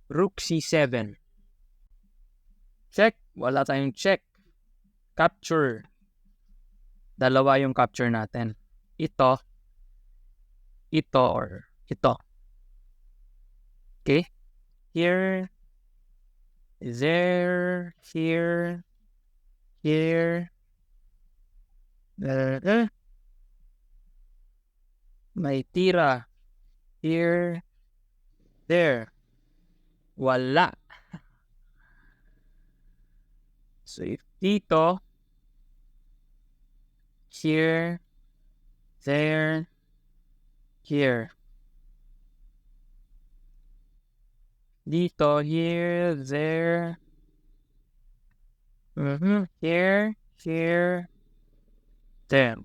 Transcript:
Rook C7. Check. Wala tayong check. Capture. Dalawa yung capture natin. Ito, or ito. Okay? Here, there, here, may tira. Here, there. Wala. So, if dito, here, there, here. Dito, here, there, here, there.